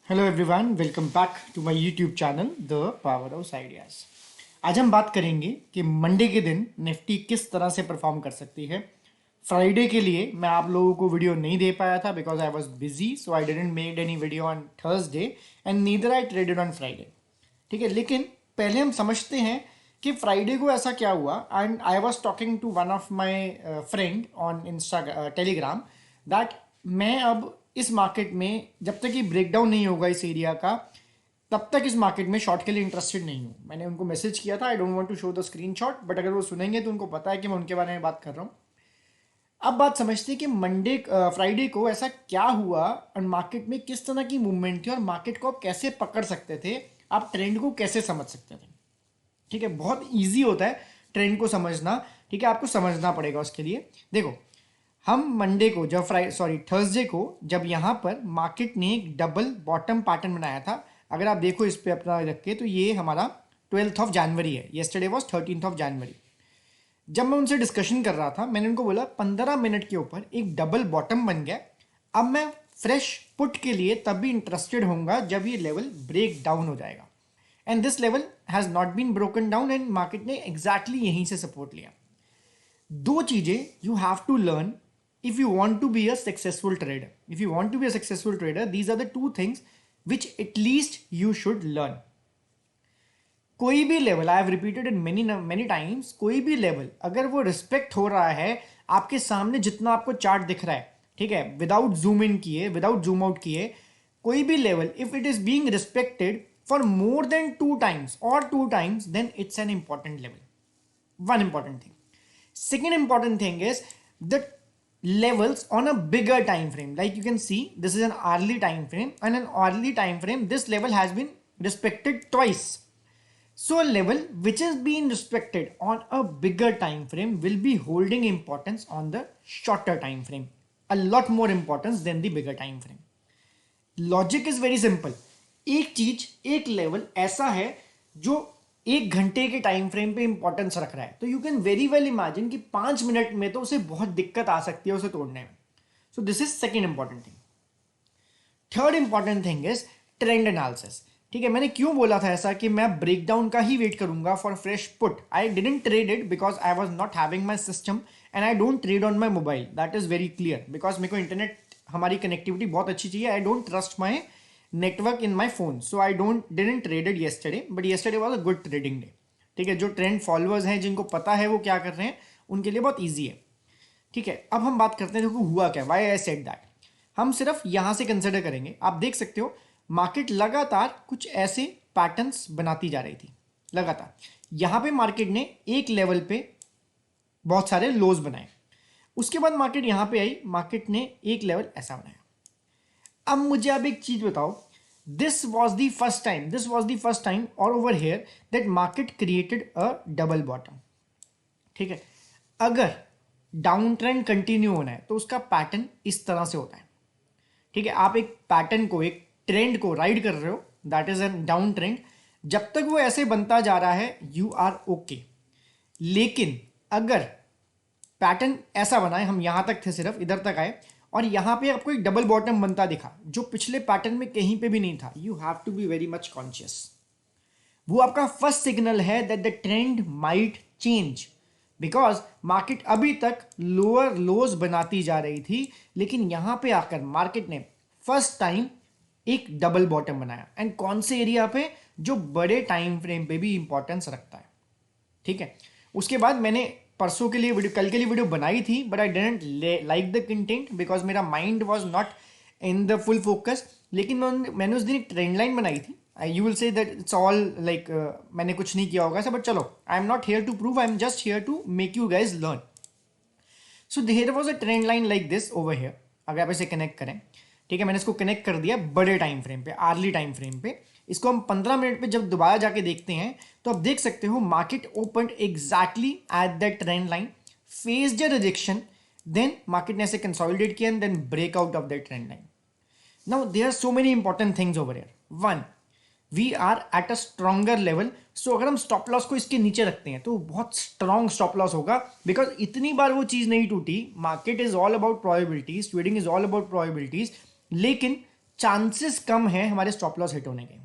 Hello everyone, welcome back to my YouTube channel the powerhouse ideas. आज हम बात करेंगे कि मंडे के दिन निफ्टी किस तरह से परफॉर्म कर सकती है। फ्राइडे के लिए मैं आप लोगों को वीडियो नहीं दे पाया था because I was busy, so I didn't made any video on Thursday and neither I traded on Friday. ठीक है, लेकिन पहले हम समझते हैं कि फ्राइडे को ऐसा क्या हुआ। And I was talking to one of my friend on insta telegram that मैं अब इस मार्केट में जब तक ये ब्रेकडाउन नहीं होगा इस एरिया का, तब तक इस मार्केट में शॉर्ट के लिए इंटरेस्टेड नहीं हूँ। मैंने उनको मैसेज किया था, I don't want to show the screenshot, but अगर वो सुनेंगे तो उनको पता है कि मैं उनके बारे में बात कर रहा हूँ। अब बात समझते हैं कि फ्राइडे को ऐसा क्या हुआ और मार्केट में किस तरह की मूवमेंट थी और मार्केट को आप कैसे पकड़ सकते थे, आप ट्रेंड को कैसे समझ सकते थे। ठीक है, बहुत ईजी होता है ट्रेंड को समझना। ठीक है, आपको समझना पड़ेगा उसके लिए। देखो, हम मंडे को जब थर्सडे को जब यहाँ पर मार्केट ने एक डबल बॉटम पैटर्न बनाया था, अगर आप देखो इस पे अपना रख के, तो ये हमारा 12th ऑफ जनवरी है। Yesterday was 13th of January. जब मैं उनसे डिस्कशन कर रहा था, मैंने उनको बोला 15 मिनट के ऊपर एक डबल बॉटम बन गया। अब मैं फ्रेश पुट के लिए तब भी इंटरेस्टेड होऊंगा जब ये लेवल ब्रेक डाउन हो जाएगा। And this level has not been broken down and market ने एग्जैक्टली यहीं से सपोर्ट लिया। दो चीजें you have to learn if you want to be a successful trader. If you want to be a successful trader, these are the two things which at least you should learn. कोई भी level, I have repeated in many times, कोई भी level अगर वो respect हो रहा है आपके सामने, जितना आपको चार्ट दिख रहा है, ठीक है, विदाउट जूम इन किए, विदाउट जूम आउट किए, कोई भी level if it is being respected for more than 2 times और 2 times, then it's an important level. One important thing. Second important thing is the levels on a bigger time frame. Like you can see, this is an hourly time frame, and an hourly time frame, this level has been respected twice. So a level which is being respected on a bigger time frame will be holding importance on the shorter time frame, a lot more importance than the bigger time frame. Logic is very simple. एक चीज, एक level ऐसा है जो 1 घंटे के time frame पे importance रख रहा है, तो you can very well imagine कि 5 मिनट में तो उसे बहुत दिक्कत आ सकती है उसे तोड़ने में। सो this is second important thing. Third important thing is trend analysis. ठीक है, मैंने क्यों बोला था ऐसा कि मैं ब्रेकडाउन का ही वेट करूंगा for fresh put. I didn't trade it because I was not having my system and I don't trade on my mobile. That is very clear because मेरे को इंटरनेट, हमारी कनेक्टिविटी बहुत अच्छी चाहिए। I don't trust my network in my phone, so I didn't trade it yesterday, but yesterday was a good trading day. ठीक है, जो trend followers हैं, जिनको पता है वो क्या कर रहे हैं, उनके लिए बहुत ईजी है। ठीक है, अब हम बात करते हैं देखो हुआ क्या, वाई आई सेड दैट। हम सिर्फ यहां से कंसिडर करेंगे। आप देख सकते हो मार्केट लगातार कुछ ऐसे पैटर्न्स बनाती जा रही थी लगातार। यहां पे मार्केट ने एक लेवल पे बहुत सारे लोज बनाए, उसके बाद मार्केट यहां पे आई, मार्केट ने एक लेवल ऐसा बनाया। अब मुझे आप एक चीज बताओ, this was the first time और over here that market created a double bottom. ठीक है, अगर डाउन ट्रेंड कंटिन्यू होना है तो उसका पैटर्न इस तरह से होता है। ठीक है, आप एक पैटर्न को, एक ट्रेंड को राइड कर रहे हो, that is an down trend. जब तक वो ऐसे बनता जा रहा है यू आर ओके। लेकिन अगर पैटर्न ऐसा बना है, हम यहां तक थे, सिर्फ इधर तक आए और यहां पे आपको एक डबल बॉटम बनता दिखा जो पिछले पैटर्न में कहीं पे भी नहीं था, you have to be very much conscious. वो आपका फर्स्ट सिग्नल है that the trend might change, because market अभी तक लोअर लोज बनाती जा रही थी, लेकिन यहां पे आकर मार्केट ने फर्स्ट टाइम एक डबल बॉटम बनाया। एंड कौन से एरिया पे, जो बड़े टाइम फ्रेम पे भी इंपॉर्टेंस रखता है। ठीक है, उसके बाद मैंने परसों के लिए वीडियो, कल के लिए वीडियो बनाई थी, but I didn't like the content because मेरा mind was not in the full focus. लेकिन मैंने उस दिन एक ट्रेंड लाइन बनाई थी। You will say that it's all like मैंने कुछ नहीं किया होगा ऐसा, बट चलो, I am not here to prove, I am just here to make you guys learn. So there was a trend line like this over here. अगर आप इसे कनेक्ट करें, ठीक है, मैंने इसको कनेक्ट कर दिया बड़े टाइम फ्रेम पे, आर्ली टाइम फ्रेम पे। इसको हम 15 मिनट पे जब दोबारा जाके देखते हैं तो आप देख सकते हो market open exactly at that trend line, faced a rejection, then market ने ऐसे कंसोलिडेट किया and then break out of that trend line. Now there are so many important things over here. One, we are at a stronger level. So अगर हम stop loss को इसके नीचे रखते हैं तो बहुत स्ट्रॉन्ग स्टॉप लॉस होगा, बिकॉज इतनी बार वो चीज नहीं टूटी। Market is all about probabilities, trading is all about probabilities, लेकिन चांसेस कम है हमारे स्टॉप लॉस हिट होने के।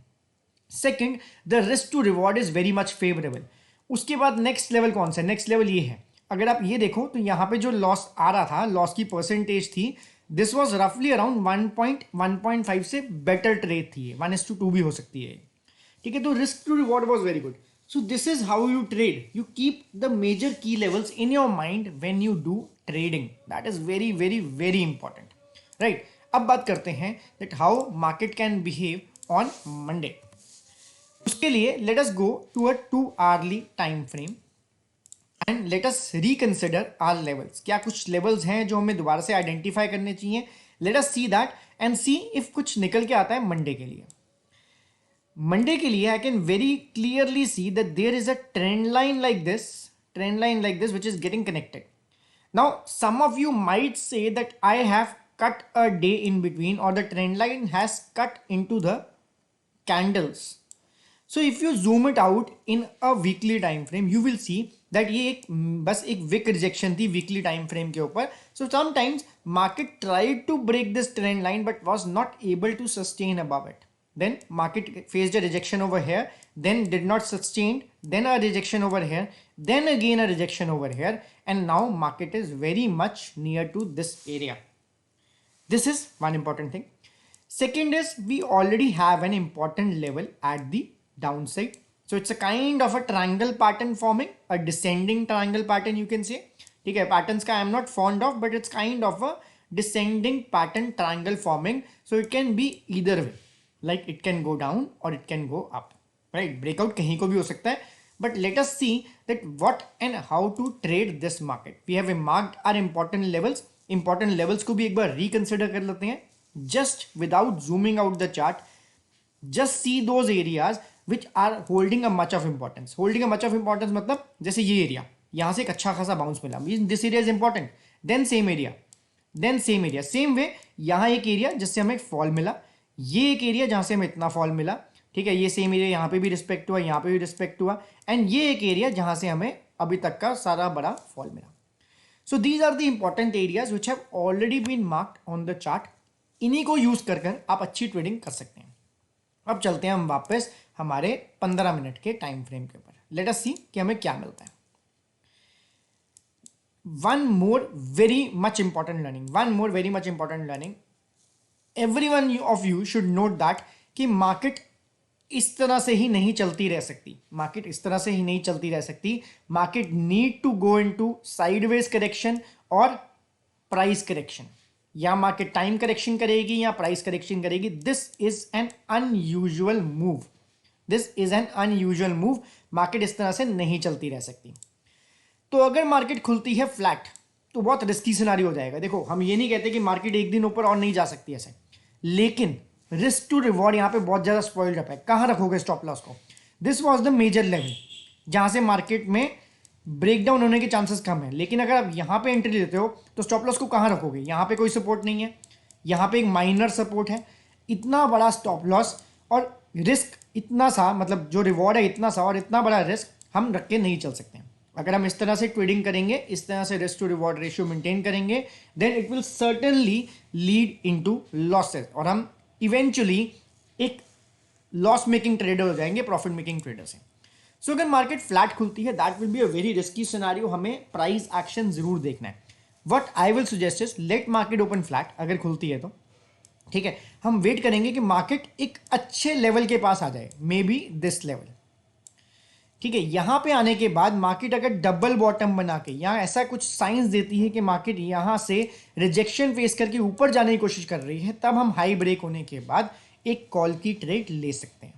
Second, the risk to reward is very much favourable. उसके बाद नेक्स्ट लेवल कौन सा है? नेक्स्ट लेवल ये है, अगर आप ये देखो तो यहाँ पे जो लॉस आ रहा था, लॉस की परसेंटेज थी, दिस वॉज रफली अराउंड 1.5 से बेटर ट्रेड थी, 1:2 भी हो सकती है, ठीक है। तो risk to reward was very good. So this is how you trade, you keep the major key levels in your mind when you do trading, that is very very very important, right. अब बात करते हैं that how market can behave on Monday. उसके लिए let us go to a 2 hourly time frame and let us reconsider our levels. क्या कुछ levels हैं जो हमें दोबारा से आइडेंटिफाई करने चाहिए? Let us see that and see if कुछ निकल के आता है मंडे के लिए। मंडे के लिए I can very clearly see that there is a trend line like this which is getting connected. Now some of you might say that I have cut a day in between or the trend line has cut into the candles. So if you zoom it out in a weekly time frame, you will see that ये बस एक wick rejection थी weekly time frame के ऊपर. So sometimes market tried to break this trend line but was not able to sustain above it. Then market faced a rejection over here, then did not sustain, then a rejection over here, then again a rejection over here, and now market is very much near to this area. This is one important thing. Second is we already have an important level at the downside. So it's a kind of a triangle pattern forming, a descending triangle pattern you can say. ठीक है, patterns का I am not fond of, but it's kind of a descending pattern triangle forming. So it can be either way, like it can go down or it can go up, right? Breakout कहीं को भी हो सकता है. But let us see that what and how to trade this market. We have marked our important levels. Important levels को भी एक बार reconsider कर लेते हैं. Just without zooming out the chart, just see those areas which are holding a much of importance. Holding a much of importance मतलब जैसे ये area, यहाँ से एक अच्छा खासा बाउंस मिला, this area is important. Then same area, same way यहाँ एक एरिया जिससे हमें फॉल मिला, ये एक एरिया जहाँ से हमें इतना फॉल मिला, ठीक है. ये सेम एरिया यहाँ पे भी रिस्पेक्ट हुआ, यहाँ पे भी रिस्पेक्ट हुआ, एंड ये एक एरिया जहाँ से हमें अभी तक का सारा बड़ा फॉल मिला. So these are the important areas which have already been marked on the chart. इन्हीं को यूज कर आप अच्छी ट्रेडिंग कर सकते हैं. अब चलते हैं हम वापस हमारे 15 मिनट के टाइम फ्रेम के ऊपर. लेट अस सी कि हमें क्या मिलता है. One more very much important learning, everyone of you should note that कि मार्केट इस तरह से ही नहीं चलती रह सकती. Market need to go into sideways correction और प्राइस करेक्शन. या मार्केट टाइम करेक्शन करेगी या प्राइस करेक्शन करेगी. This is an unusual move. Market इस तरह से नहीं चलती रह सकती. तो अगर मार्केट खुलती है फ्लैट तो बहुत रिस्की सिनारी हो जाएगा. देखो, हम ये नहीं कहते कि मार्केट एक दिन ऊपर और नहीं जा सकती ऐसे, लेकिन रिस्क टू रिवॉर्ड यहां पे बहुत ज्यादा स्पॉइल्ड अप है. कहां रखोगे स्टॉप लॉस को? This was the major level जहां से मार्केट में ब्रेकडाउन होने के चांसेस कम है. लेकिन अगर आप यहां पे एंट्री लेते हो तो स्टॉप लॉस को कहां रखोगे? यहां पे कोई सपोर्ट नहीं है, यहां पे एक माइनर सपोर्ट है. इतना बड़ा स्टॉप लॉस और रिस्क इतना सा, मतलब जो रिवॉर्ड है इतना सा और इतना बड़ा रिस्क हम रख के नहीं चल सकते हैं. अगर हम इस तरह से ट्रेडिंग करेंगे, इस तरह से risk to reward ratio maintain करेंगे, then it will certainly lead into losses और हम इवेंचुअली एक लॉस मेकिंग ट्रेडर हो जाएंगे प्रॉफिट मेकिंग ट्रेडर से. सो अगर मार्केट फ्लैट खुलती है, that will be a very risky scenario. हमें प्राइस एक्शन जरूर देखना है. What I will suggest is let market open flat. अगर खुलती है तो ठीक है, हम वेट करेंगे कि मार्केट एक अच्छे लेवल के पास आ जाए, मे बी दिस लेवल. ठीक है, यहां पे आने के बाद मार्केट अगर डबल बॉटम बना के यहां ऐसा कुछ साइंस देती है कि मार्केट यहां से रिजेक्शन फेस करके ऊपर जाने की कोशिश कर रही है, तब हम हाई ब्रेक होने के बाद एक कॉल की ट्रेड ले सकते हैं.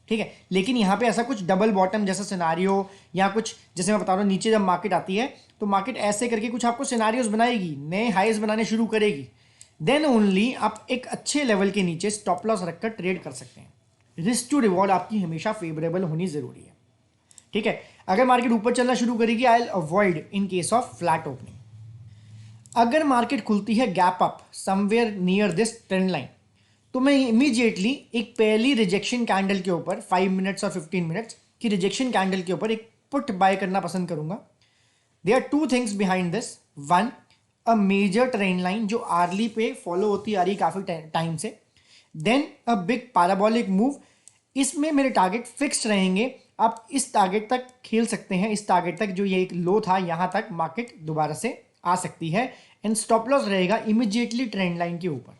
ठीक है, लेकिन यहां पे ऐसा कुछ डबल बॉटम जैसा सिनारियो या कुछ, जैसे मैं बता रहा हूं, नीचे जब मार्केट आती है तो मार्केट ऐसे करके कुछ आपको सिनारियोज बनाएगी, नए हाईज बनाने शुरू करेगी. देन ओनली आप एक अच्छे लेवल के नीचे स्टॉप लॉस रखकर ट्रेड कर सकते हैं. रिस्क टू रिवॉर्ड आपकी हमेशा फेवरेबल होनी जरूरी है. ठीक है, अगर मार्केट ऊपर चलना शुरू करेगी, I will avoid in case of flat opening. अगर मार्केट खुलती है gap up somewhere near this trend line, तो मैं इमीडिएटली एक पहली रिजेक्शन कैंडल के ऊपर 5 मिनट्स और 15 मिनट्स की रिजेक्शन कैंडल के ऊपर एक पुट बाय करना पसंद करूंगा. There are 2 things behind this. One, a major trend line जो आर्ली पे फॉलो होती आ रही काफी टाइम से, then a big parabolic move, इसमें मेरे टारगेट फिक्स्ड रहेंगे। आप इस टारगेट तक खेल सकते हैं, इस टारगेट तक जो ये एक लो था यहां तक मार्केट दोबारा से आ सकती है। एंड स्टॉप लॉस रहेगा इमीडिएटली ट्रेंड लाइन के ऊपर।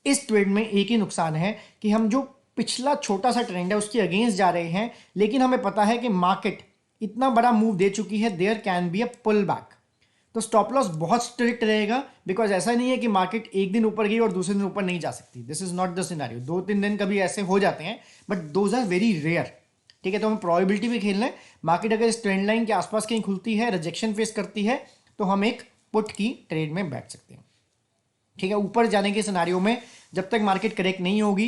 इस ट्रेड में एक ही नुकसान है कि हम जो पिछला छोटा सा ट्रेंड है उसके अगेंस्ट जा रहे हैं, लेकिन हमें पता है कि मार्केट इतना बड़ा मूव दे चुकी है, there can be a pull back. तो स्टॉप लॉस बहुत स्ट्रिक्ट रहेगा, बिकॉज ऐसा नहीं है कि मार्केट एक दिन ऊपर गई और दूसरे दिन ऊपर नहीं जा सकती। This is not the scenario. 2-3 दिन कभी ऐसे हो जाते हैं, but those are very rare. ठीक है, तो हमें प्रोबेबिलिटी भी खेलना है। मार्केट अगर इस ट्रेंड लाइन के आसपास कहीं खुलती है, रिजेक्शन फेस करती है, तो हम एक पुट की ट्रेड में बैठ सकते हैं। ठीक है, ऊपर जाने के सिनारियों में जब तक मार्केट करेक्ट नहीं होगी,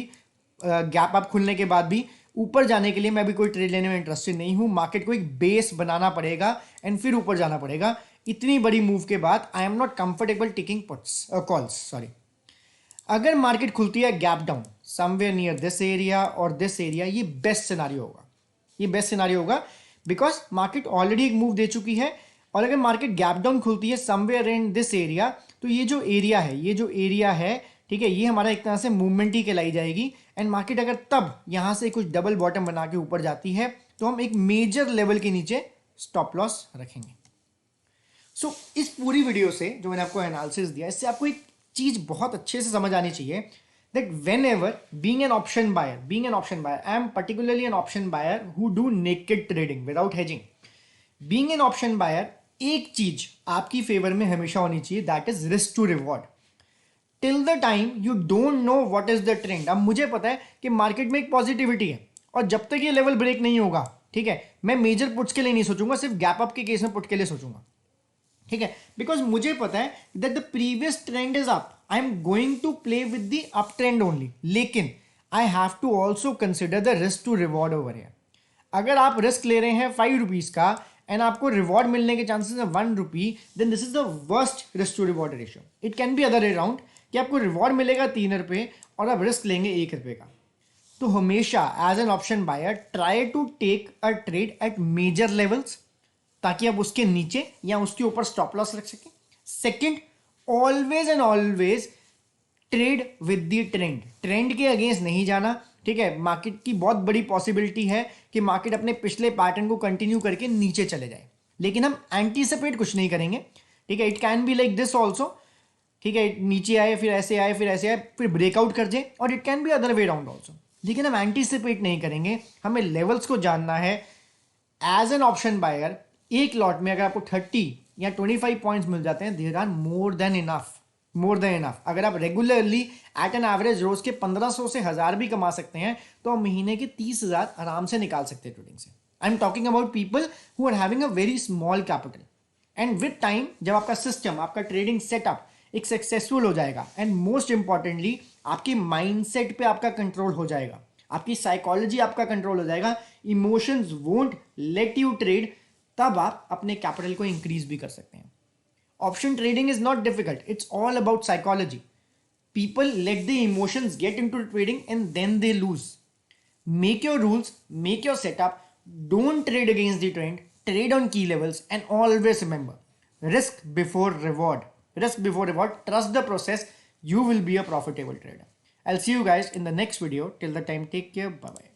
गैप अप खुलने के बाद भी ऊपर जाने के लिए मैं भी कोई ट्रेड लेने में इंटरेस्टेड नहीं हूं। मार्केट को एक बेस बनाना पड़ेगा एंड फिर ऊपर जाना पड़ेगा। इतनी बड़ी मूव के बाद आई am not comfortable taking puts calls. Sorry, अगर मार्केट खुलती है gap down somewhere near this area और दिस एरिया, ये बेस्ट सिनारियो होगा। ये बेस्ट सिनारियो होगा बिकॉज मार्केट ऑलरेडी एक मूव दे चुकी है। और अगर मार्केट गैप डाउन खुलती है समवेयर इन दिस एरिया, तो ये जो एरिया है, ये जो एरिया है, ठीक है, ये हमारा एक तरह से मूवमेंट ही कहलाई जाएगी। एंड मार्केट अगर तब यहां से कुछ डबल बॉटम बना के ऊपर जाती है, तो हम एक मेजर लेवल के नीचे स्टॉप लॉस रखेंगे। सो इस पूरी वीडियो से जो मैंने आपको एनालिसिस दिया, इससे आपको एक चीज बहुत अच्छे से समझ आनी चाहिए that whenever being an option buyer, I am particularly an option buyer who do naked trading without hedging. Being an option buyer, एक चीज आपकी फेवर में हमेशा होनी चाहिए, that is risk to reward. Till the time you don't know what is the trend. अब मुझे पता है कि मार्केट में एक पॉजिटिविटी है और जब तक ये लेवल ब्रेक नहीं होगा, ठीक है, मैं मेजर पुट्स के लिए नहीं सोचूंगा, सिर्फ गैप अप के केस में पुट के लिए सोचूंगा। ठीक है, बिकॉज मुझे पता है that the previous trend is up, I am going to play with the up trend only, लेकिन I have to also consider the risk to reward over here. अगर आप रिस्क ले रहे हैं 5 रुपीज का एंड आपको रिवॉर्ड मिलने के चांसेस है 1 rupee, then this is the worst risk to reward ratio. It can be other way round कि आपको रिवॉर्ड मिलेगा 3 रुपए और आप रिस्क लेंगे 1 रुपए का। तो हमेशा as an option buyer try to take a trade at major levels, ताकि आप उसके नीचे या उसके ऊपर स्टॉप लॉस रख सकें। Second, always and always trade with the trend, trend के अगेंस्ट नहीं जाना। ठीक है, मार्केट की बहुत बड़ी पॉसिबिलिटी है कि मार्केट अपने पिछले पैटर्न को कंटिन्यू करके नीचे चले जाए, लेकिन हम एंटीसिपेट कुछ नहीं करेंगे। ठीक है, it can be like this also. ठीक है, नीचे आए फिर ऐसे आए फिर ऐसे आए फिर ब्रेकआउट कर जाए, और it can be other way round also, लेकिन हम एंटीसिपेट नहीं करेंगे। हमें लेवल्स को जानना है। एज एन ऑप्शन बायर एक लॉट में अगर आपको 30 या 25 पॉइंट्स मिल जाते हैं, there are more than enough, more than enough. अगर आप रेगुलरली एट एन एवरेज रोज के 1500 से 1000 भी कमा सकते हैं, तो आप महीने के 30,000 आराम से निकाल सकते हैं ट्रेडिंग से। I am talking about people who are having a very small capital. And with time जब आपका सिस्टम, आपका ट्रेडिंग सेटअप एक सक्सेसफुल हो जाएगा, एंड मोस्ट इंपॉर्टेंटली आपकी माइंडसेट पे आपका कंट्रोल हो जाएगा, आपकी साइकोलॉजी आपका कंट्रोल हो जाएगा, emotions won't let you trade, तब आप अपने कैपिटल को इंक्रीज भी कर सकते हैं। Option trading is not difficult, it's all about psychology. People let the emotions get into trading and then they lose. Make your rules, make your setup, don't trade against the trend, trade on key levels, and always remember risk before reward, risk before reward, trust the process, you will be a profitable trader. I'll see you guys in the next video. Till the time, take care, bye bye.